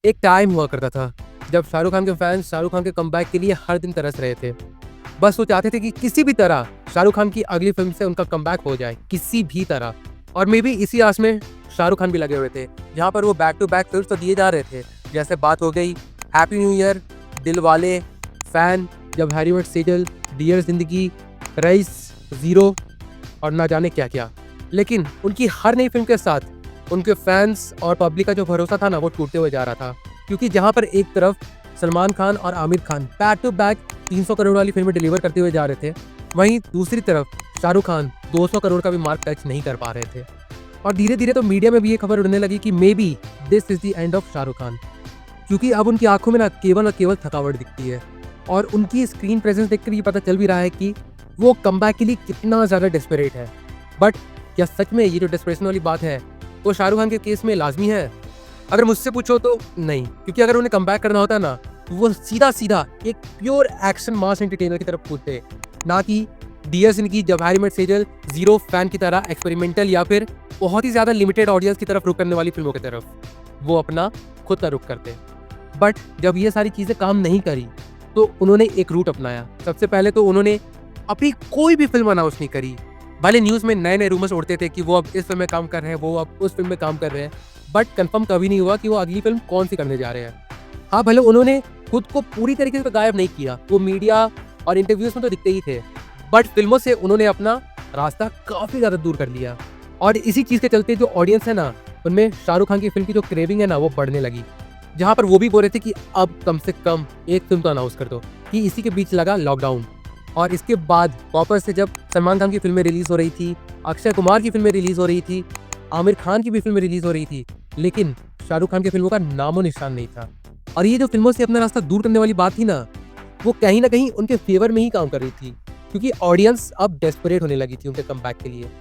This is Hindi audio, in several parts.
एक टाइम हुआ करता था जब शाहरुख खान के फैंस शाहरुख खान के कमबैक के लिए हर दिन तरस रहे थे। बस वो चाहते थे कि किसी भी तरह शाहरुख खान की अगली फिल्म से उनका कमबैक हो जाए, किसी भी तरह। और मे बी इसी आस में शाहरुख खान भी लगे हुए थे, जहाँ पर वो बैक टू बैक फिल्म तो दिए जा रहे थे। जैसे बात हो गई हैप्पी न्यू ईयर, दिल वाले, फैन, जब हैरी मेट सेजल, डियर जिंदगी, रईस, जीरो और ना जाने क्या क्या। लेकिन उनकी हर नई फिल्म के साथ उनके फैंस और पब्लिक का जो भरोसा था ना, वो टूटते हुए जा रहा था। क्योंकि जहां पर एक तरफ सलमान खान और Aamir Khan back to back 300 crore वाली फिल्में डिलीवर करते हुए जा रहे थे, वहीं दूसरी तरफ शाहरुख खान 200 करोड़ का भी मार्क टच नहीं कर पा रहे थे। और धीरे धीरे तो मीडिया में भी ये खबर उड़ने लगी कि may be this is the end of Shahrukh Khan. क्योंकि अब उनकी आंखों में ना केवल और केवल थकावट दिखती है, और उनकी स्क्रीन प्रेजेंस देखकर ये पता चल भी रहा है कि वो कमबैक के लिए कितना ज़्यादा डेस्परेट है। बट क्या सच में ये जो डेस्परेशन वाली बात है वो शाहरुख खान के केस में लाजमी है? अगर मुझसे पूछो तो नहीं, क्योंकि अगर उन्हें कमबैक करना होता ना, तो वो सीधा सीधा एक प्योर एक्शन मास एंटरटेनर की तरफ कूदते, ना कि dear Zindagi, Jab Harry met Sejal, Zero, Fan की तरह एक्सपेरिमेंटल या फिर बहुत ही ज़्यादा लिमिटेड ऑडियंस की तरफ रुख करने वाली फिल्मों की तरफ वो अपना खुद का रुख करते। बट जब ये सारी चीज़ें काम नहीं करी तो उन्होंने एक रूट अपनाया। सबसे पहले तो उन्होंने अपनी कोई भी फिल्म अनाउंस नहीं करी। भले न्यूज़ में नए नए रूमर्स उड़ते थे कि वो अब इस फिल्म में काम कर रहे हैं, वो अब उस फिल्म में काम कर रहे हैं, बट कंफर्म कभी नहीं हुआ कि वो अगली फिल्म कौन सी करने जा रहे हैं। हाँ, भले उन्होंने खुद को पूरी तरीके से गायब नहीं किया, वो मीडिया और इंटरव्यूज में तो दिखते ही थे, बट फिल्मों से उन्होंने अपना रास्ता काफ़ी ज़्यादा दूर कर लिया। और इसी चीज़ के चलते जो ऑडियंस है ना, उनमें शाहरुख खान की फिल्म की जो क्रेविंग है ना, वो बढ़ने लगी। जहाँ पर वो भी बोल रहे थे कि अब कम से कम एक फिल्म तो अनाउंस कर दो। कि इसी के बीच लगा लॉकडाउन, और इसके बाद वापस से जब सलमान खान की फिल्में रिलीज हो रही थी, अक्षय कुमार की फिल्में रिलीज हो रही थी, आमिर खान की भी फिल्में रिलीज हो रही थी, लेकिन शाहरुख खान की फिल्मों का नामो निशान नहीं था। और ये जो फिल्मों से अपना रास्ता दूर करने वाली बात थी ना, वो कहीं ना कहीं उनके फेवर में ही काम कर रही थी, क्योंकि ऑडियंस अब डेस्परेट होने लगी थी उनके कमबैक के लिए।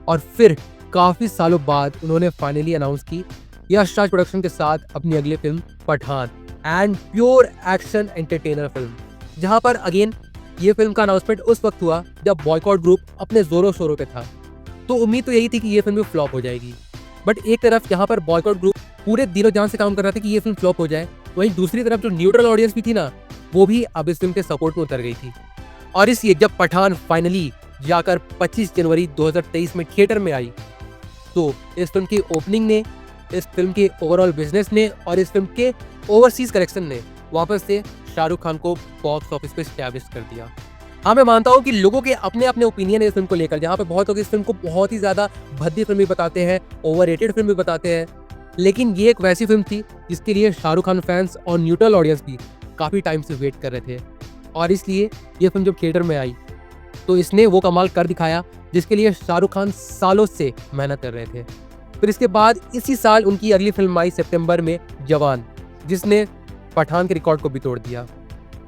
और फिर काफ़ी सालों बाद उन्होंने फाइनली अनाउंस की यश राज प्रोडक्शन के साथ अपनी अगली film Pathaan, and pure action entertainer film, जहां पर अगेन ये फिल्म का अनाउंसमेंट उस वक्त हुआ जब बॉयकॉट ग्रुप अपने जोरों शोरों पे था। तो उम्मीद तो यही थी कि ये फिल्म फ्लॉप हो जाएगी। बट एक तरफ जहां पर बॉयकॉट ग्रुप पूरे दिलो जान से काम कर रहा था कि ये फिल्म फ्लॉप हो जाए, वहीं दूसरी तरफ जो न्यूट्रल ऑडियंस भी थी ना, वो भी अब इस फिल्म के सपोर्ट में उतर गई थी। और इसलिए जब पठान फाइनली जाकर 25 जनवरी 2023 में थिएटर में आई, तो इस फिल्म की ओपनिंग ने, इस फिल्म के ओवरऑल बिजनेस ने और इस फिल्म के ओवरसीज कलेक्शन ने वापस से शाहरुख खान को बॉक्स ऑफिस पे एस्टैब्लिश कर दिया। हाँ, मैं मानता हूँ कि लोगों के अपने अपने ओपिनियन है इस फिल्म को लेकर, जहाँ पे बहुत लोग इस फिल्म को बहुत ही ज़्यादा भद्दी फिल्म भी बताते हैं, ओवररेटेड फिल्म भी बताते हैं, लेकिन ये एक वैसी फिल्म थी जिसके लिए शाहरुख खान फैंस और न्यूट्रल ऑडियंस भी काफ़ी टाइम से वेट कर रहे थे। और इसलिए ये फिल्म जब थिएटर में आई तो इसने वो कमाल कर दिखाया जिसके लिए शाहरुख खान सालों से मेहनत कर रहे थे। फिर इसके बाद इसी साल उनकी अगली फिल्म आई सितंबर में, जवान, जिसने पठान के रिकॉर्ड को भी तोड़ दिया।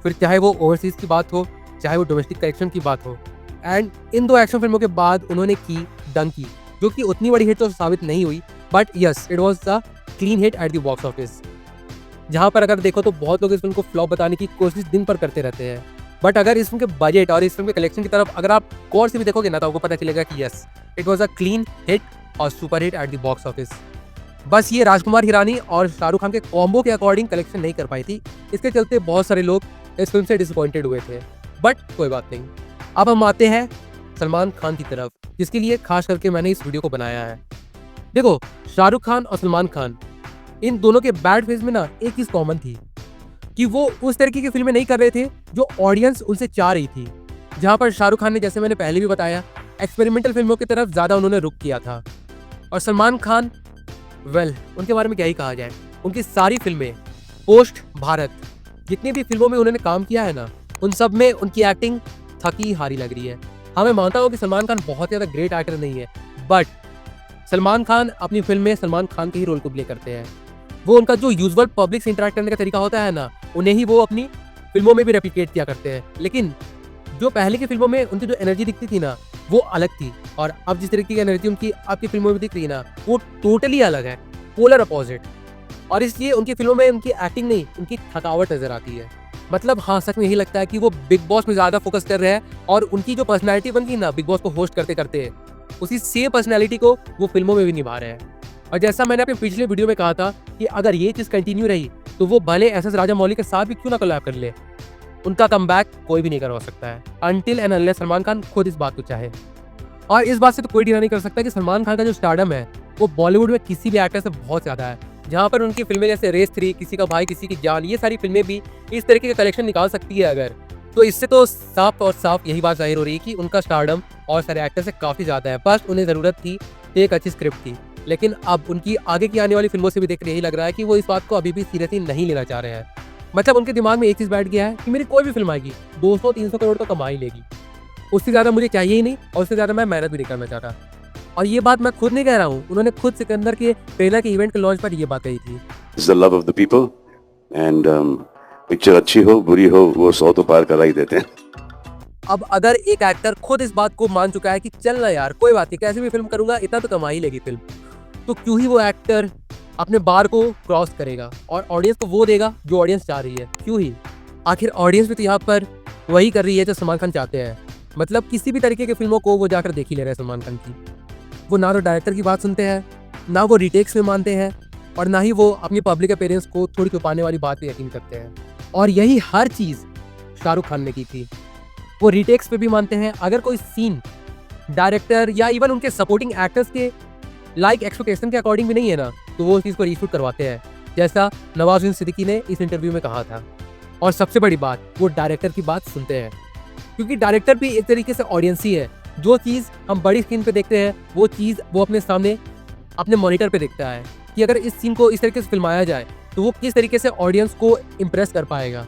फिर चाहे वो ओवरसीज की बात हो, चाहे वो डोमेस्टिक कलेक्शन की बात हो, एंड इन दो एक्शन फिल्मों के बाद उन्होंने की डंकी, जो कि उतनी बड़ी हिट तो साबित नहीं हुई, but yes, it was a clean hit at the box office. जहां पर अगर देखो तो बहुत लोग इस फिल्म को फ्लॉप बताने की कोशिश दिन पर करते रहते हैं, बट अगर इस फिल्म के बजट और इस फिल्म के कलेक्शन की तरफ अगर आप गौर से भी देखोगे ना, तो आपको पता चलेगा कि yes, it was a clean hit और super hit at the box office. बस ये राजकुमार हिरानी और शाहरुख खान के कॉम्बो के अकॉर्डिंग कलेक्शन नहीं कर पाई थी, इसके चलते बहुत सारे लोग इस फिल्म से डिसअपॉइंटेड हुए थे। बट कोई बात नहीं। अब हम आते हैं सलमान खान की तरफ, जिसके लिए खास करके मैंने इस वीडियो को बनाया है। देखो, शाहरुख खान और सलमान खान, इन दोनों के बैड फेज में ना एक चीज कॉमन थी कि वो उस तरीके की फिल्में नहीं कर रहे थे जो ऑडियंस उनसे चाह रही थी। जहां पर शाहरुख खान ने, जैसे मैंने पहले भी बताया, एक्सपेरिमेंटल फिल्मों की तरफ ज्यादा उन्होंने रुख किया था, और सलमान खान, वेल, उनके बारे में क्या ही कहा जाए। उनकी सारी फिल्में पोस्ट भारत, जितनी भी फिल्मों में उन्होंने काम किया है ना, उन सब में उनकी एक्टिंग थकी हारी लग रही है। हाँ, मैं मानता हूँ कि सलमान खान बहुत ज़्यादा ग्रेट एक्टर नहीं है, बट सलमान खान अपनी फिल्म में सलमान खान के ही रोल को प्ले करते हैं। वो उनका जो यूजुअल पब्लिक से इंटरेक्ट करने का तरीका होता है ना, उन्हें ही वो अपनी फिल्मों में भी रेप्लिकेट किया करते हैं। लेकिन जो पहले की फिल्मों में उनकी जो एनर्जी दिखती थी ना, वो अलग थी, और अब जिस तरीके की एनर्जी उनकी आपकी फिल्मों में दिख रही है ना, वो टोटली अलग है, पोलर अपोजिट। और इसलिए उनकी फिल्मों में उनकी एक्टिंग नहीं, उनकी थकावट नजर आती है। मतलब हाँ, सच में यही लगता है कि वो बिग बॉस में ज़्यादा फोकस कर रहे हैं, और उनकी जो पर्सनैलिटी बन गई ना बिग बॉस को होस्ट करते करते, उसी सेम पर्सनैलिटी को वो फिल्मों में भी निभा रहे हैं। और जैसा मैंने अपने पिछले वीडियो में कहा था कि अगर ये चीज़ कंटिन्यू रही तो वो भले एस एस राजामौली के साथ भी क्यों ना कोलैब कर ले, उनका कमबैक कोई भी नहीं करवा सकता है until and unless Salman Khan खुद इस बात को चाहे। और इस बात से तो कोई डिनाई नहीं कर सकता कि सलमान खान का जो स्टारडम है वो बॉलीवुड में किसी भी एक्टर से बहुत ज़्यादा है। जहाँ पर उनकी फिल्में जैसे रेस 3, किसी का भाई किसी की जान, ये सारी फिल्में भी इस तरीके का कलेक्शन निकाल सकती है अगर, तो इससे तो साफ और साफ यही बात जाहिर हो रही है कि उनका स्टारडम और सारे एक्टर से काफ़ी ज़्यादा है। बस उन्हें ज़रूरत थी एक अच्छी स्क्रिप्ट की, लेकिन अब उनकी आगे की आने वाली फिल्मों से भी देखकर यही लग रहा है कि वो इस बात को अभी भी सीरियसली नहीं लेना चाह रहे हैं। मतलब उनके दिमाग में एक चीज़ बैठ गया है कि मेरी कोई भी फिल्म आएगी 200-300 करोड़ तो कमा ही लेगी, उससे ज़्यादा मुझे चाहिए ही नहीं और उससे ज़्यादा मैं मेहनत भी नहीं करना चाहता। और ये बात मैं खुद नहीं कह रहा हूँ, उन्होंने खुद सिकंदर के ट्रेलर के इवेंट के लॉन्च पर ये बात कही थी। It's the love of the people and picture अच्छी हो बुरी हो वो 100 तो पार करा ही देते हैं। अब अगर एक एक्टर खुद इस बात को मान चुका है कि चल ना यार कोई बात नहीं, कैसे भी फिल्म करूंगा इतना तो कमा ही लेगी फिल्म, तो क्यों ही वो एक्टर अपने बार को क्रॉस करेगा और ऑडियंस को वो देगा जो ऑडियंस चाह रही है। क्यों ही, आखिर ऑडियंस भी तो यहाँ पर वही कर रही है जो सलमान खान चाहते हैं। मतलब किसी भी तरीके की फिल्मों को वो जाकर देख ही ले रहे हैं सलमान खान की। वो ना तो डायरेक्टर की बात सुनते हैं, ना वो रीटेक्स में मानते हैं, और ना ही वो अपनी पब्लिक अपीयरेंस को थोड़ी छुपाने वाली बात पे यकीन करते हैं। और यही हर चीज़ शाहरुख खान ने की थी। वो रीटेक्स पे भी मानते हैं। अगर कोई सीन डायरेक्टर या इवन उनके सपोर्टिंग एक्टर्स के लाइक एक्सपेक्टेशन के अकॉर्डिंग भी नहीं है ना, तो वो उस चीज़ को रीशूट करवाते हैं, जैसा नवाजुद्दीन सिद्दीकी ने इस इंटरव्यू में कहा था। और सबसे बड़ी बात, वो डायरेक्टर की बात सुनते हैं, क्योंकि डायरेक्टर भी एक तरीके से ऑडियंस ही है। जो चीज़ हम बड़ी स्क्रीन पे देखते हैं वो चीज़ वो अपने सामने अपने मॉनिटर पे देखता है कि अगर इस सीन को इस तरीके से फिल्माया जाए तो वो किस तरीके से ऑडियंस को इम्प्रेस कर पाएगा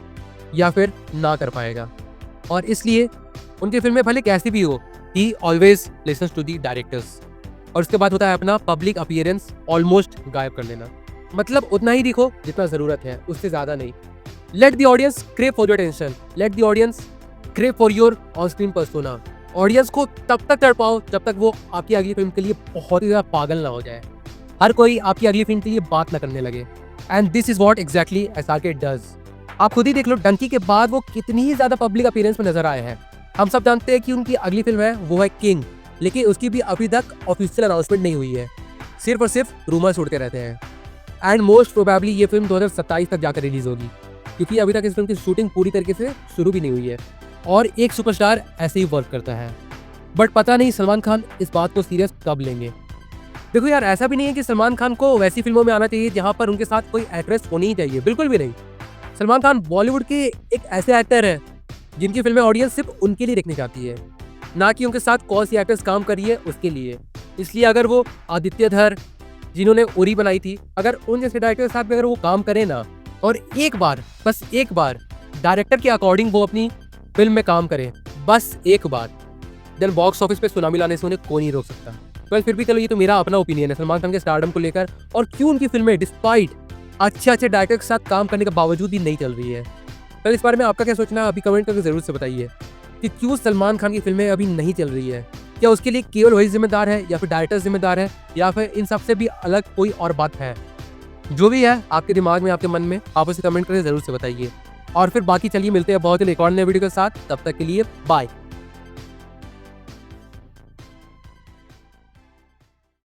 या फिर ना कर पाएगा। और इसलिए उनकी फिल्में भले कैसी भी हो, he always listens to the directors. और उसके बाद होता है अपना पब्लिक अपीयरेंस ऑलमोस्ट गायब कर लेना। मतलब उतना ही दिखो जितना ज़रूरत है, उससे ज़्यादा नहीं। Let the audience crave for your attention, let the audience crave for your on screen persona. Audience को तब तक तड़पाओ जब तक वो आपकी अगली फिल्म के लिए बहुत ही ज़्यादा पागल ना हो जाए, हर कोई आपकी अगली फिल्म के लिए बात ना करने लगे। And this is what exactly SRK does. आप खुद ही देख लो, डंकी के बाद वो कितनी ही ज़्यादा पब्लिक अपीयरेंस में नजर आए हैं। हम सब जानते हैं कि उनकी अगली फिल्म है वो है किंग, लेकिन उसकी भी अभी तक ऑफिशियल अनाउंसमेंट नहीं हुई है, सिर्फ और सिर्फ रूमर्स उड़ते रहते हैं। एंड मोस्ट प्रोबेबली ये फिल्म 2027 तक जाकर रिलीज होगी, क्योंकि अभी तक इस फिल्म की शूटिंग पूरी तरीके से शुरू भी नहीं हुई है। और एक सुपरस्टार ऐसे ही वर्क करता है, बट पता नहीं सलमान खान इस बात को सीरियस कब लेंगे। देखो यार, ऐसा भी नहीं है कि सलमान खान को वैसी फिल्मों में आना चाहिए जहाँ पर उनके साथ कोई एक्ट्रेस होनी ही चाहिए, बिल्कुल भी नहीं। सलमान खान बॉलीवुड के एक ऐसे एक्टर हैं जिनकी फिल्में ऑडियंस सिर्फ उनके लिए देखनी चाहती है, ना कि उनके साथ कौन सी एक्ट्रेस काम कर रही है उसके लिए। इसलिए अगर वो आदित्य धर जिन्होंने उरी बनाई थी, अगर उन जैसे डायरेक्टर के साथ भी अगर वो काम करें ना, और एक बार, बस एक बार डायरेक्टर के अकॉर्डिंग वो अपनी फिल्म में काम करें, बस एक बार, देन बॉक्स ऑफिस पे सुनामी लाने से उन्हें कोई नहीं रोक सकता। पर फिर भी चलो, ये तो मेरा अपना ओपिनियन है सलमान खान के स्टारडम को लेकर, और क्यों उनकी फिल्में डिस्पाइट अच्छे डायरेक्टर के साथ काम करने के बावजूद भी नहीं चल रही है। पर इस बारे में आपका क्या सोचना है अभी कमेंट करके जरूर से बताइए कि क्यों सलमान खान की फिल्में अभी नहीं चल रही है। क्या उसके लिए केवल वही जिम्मेदार है, या फिर डायरेक्टर जिम्मेदार है, या फिर इन सबसे भी अलग कोई और बात है? जो भी है आपके दिमाग में, आपके मन में, आप उसे कमेंट करके जरूर से बताइए। और फिर बाकी चलिए मिलते हैं बहुत ही एक और नए वीडियो के साथ, तब तक के लिए बाय।